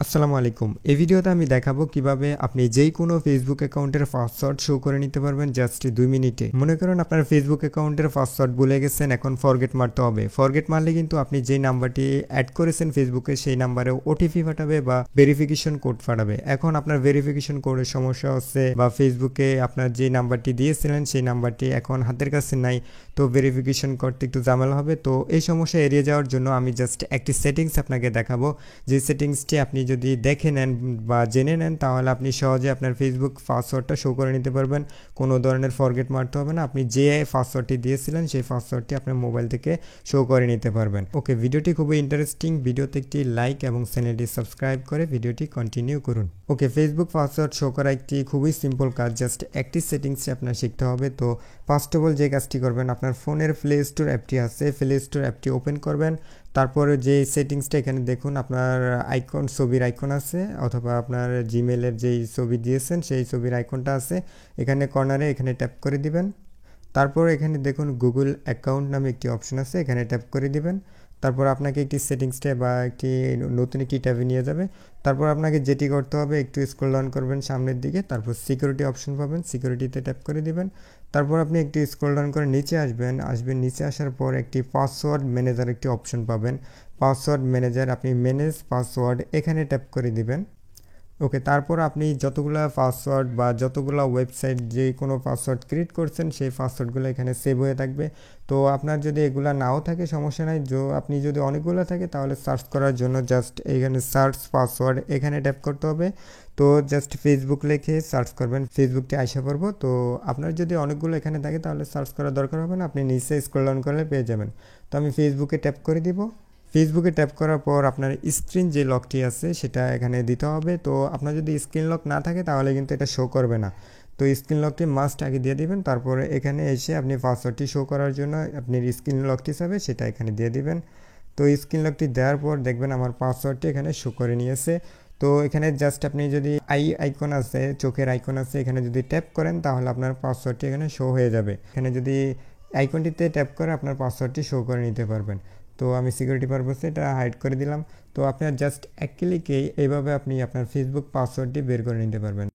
আসসালামু আলাইকুম। এই ভিডিওতে আমি দেখাবো কিভাবে আপনি যেই কোনো ফেসবুক অ্যাকাউন্টের পাসওয়ার্ড শো করে নিতে পারবেন জাস্ট 2 মিনিটে। মনে করুন আপনার ফেসবুক অ্যাকাউন্টের পাসওয়ার্ড ভুলে গেছেন, এখন ফরগেট মারতে হবে। ফরগেট মারলে কিন্তু আপনি যেই নাম্বারটি অ্যাড করেছেন ফেসবুকে সেই নাম্বারে ওটিপি পাঠাবে বা ভেরিফিকেশন কোড পাঠাবে। এখন আপনার ভেরিফিকেশন কোডের সমস্যা হচ্ছে বা ফেসবুকে আপনার যে নাম্বারটি দিয়েছিলেন সেই নাম্বারটি এখন হাতের কাছে নাই, তো ভেরিফিকেশন করতে একটু ঝামেলা হবে। তো এই সমস্যা এড়িয়ে যাওয়ার জন্য আমি জাস্ট একটি সেটিংস আপনাকে দেখাবো, যে সেটিংসটি আপনি যদি দেখে নেন বা জেনে নেন তাহলে আপনি সহজে আপনার ফেসবুক পাসওয়ার্ডটা শো করে নিতে পারবেন। কোনো ধরনের ফরগেট মারতে হবে না, আপনি যে পাসওয়ার্ডটি দিয়েছিলেন সেই পাসওয়ার্ডটি আপনার মোবাইল থেকে শো করে নিতে পারবেন। ওকে, ভিডিওটি খুবই ইন্টারেস্টিং, ভিডিওতে একটি লাইক এবং চ্যানেলটি সাবস্ক্রাইব করে ভিডিওটি কন্টিনিউ করুন। ওকে, ফেসবুক পাসওয়ার্ড শো করা একটি খুবই সিম্পল কাজ, জাস্ট একটি সেটিংসে আপনার শিখতে হবে। তো ফার্স্ট অফ অল যে কাজটি করবেন, আপনার ফোনের প্লে স্টোর অ্যাপটি আছে, প্লে স্টোর অ্যাপটি ওপেন করবেন। তারপরে যে সেটিংসটা এখানে দেখুন আপনার আইকন, ছবির আইকন আছে, অথবা আপনার জিমেলের যেই ছবি দিয়েছেন সেই ছবির আইকনটা আছে, এখানে কর্নারে এখানে ট্যাপ করে দিবেন। তারপর এখানে দেখুন গুগল অ্যাকাউন্ট নামে একটি অপশন আছে, এখানে ট্যাপ করে দিবেন। তারপর আপনাকে একটি সেটিংসটা বা একটি নতুন একটি ট্যাবে নিয়ে যাবে। তারপর আপনাকে যেটি করতে হবে, একটু স্ক্রল ডাউন করবেন সামনের দিকে, তারপর সিকিউরিটি অপশন পাবেন, সিকিউরিটিতে ট্যাপ করে দিবেন। তারপর আপনি একটু স্ক্রল ডাউন করে নিচে আসবেন, নিচে আসার পর একটি পাসওয়ার্ড ম্যানেজার একটি অপশন পাবেন। পাসওয়ার্ড ম্যানেজার, আপনি ম্যানেজ পাসওয়ার্ড এখানে ট্যাপ করে দিবেন। ওকে, তারপর আপনি যতগুলো পাসওয়ার্ড বা যতগুলো ওয়েবসাইট যে কোনো পাসওয়ার্ড ক্রিয়েট করছেন সেই পাসওয়ার্ডগুলো এখানে সেভ হয়ে থাকবে। তো আপনার যদি এগুলা নাও থাকে সমস্যা নাই, আপনি যদি অনেকগুলো থাকে তাহলে সার্চ করার জন্য জাস্ট এখানে সার্চ পাসওয়ার্ড এখানে ট্যাপ করতে হবে। তো জাস্ট ফেসবুক লিখে সার্চ করবেন, ফেসবুকটি আশা করবো। তো আপনার যদি অনেকগুলো এখানে থাকে তাহলে সার্চ করার দরকার হবে না, আপনি নিচে স্ক্রল ডাউন করলে পেয়ে যাবেন। তো আমি ফেসবুকে ট্যাপ করে দিব। ফেসবুকে ট্যাপ করার পর আপনার স্ক্রিন যে লকটি আছে সেটা এখানে দিতে হবে। তো আপনার যদি স্ক্রিন লক না থাকে তাহলে কিন্তু এটা শো করবে না, তো স্ক্রিন লকটি মাস্ট আগে দিয়ে দিবেন। তারপরে এখানে এসে আপনি পাসওয়ার্ডটি শো করার জন্য আপনার স্ক্রিন লকটি হিসাবে সেটা এখানে দিয়ে দিবেন। তো স্ক্রিন লকটি দেওয়ার পর দেখবেন আমার পাসওয়ার্ডটি এখানে শো করে নিয়েছে। তো এখানে জাস্ট আপনি যদি আইকন আছে, চোখের আইকন আছে, এখানে যদি ট্যাপ করেন তাহলে আপনার পাসওয়ার্ডটি এখানে শো হয়ে যাবে। এখানে যদি আইকনটিতে ট্যাপ করে আপনার পাসওয়ার্ডটি শো করে নিতে পারবেন। তো আমি সিকিউরিটি পারপাসে এটা হাইড করে দিলাম। তো আপনার জাস্ট এক ক্লিকেই এইভাবে আপনি আপনার ফেসবুক পাসওয়ার্ডটি বের করে নিতে পারবেন।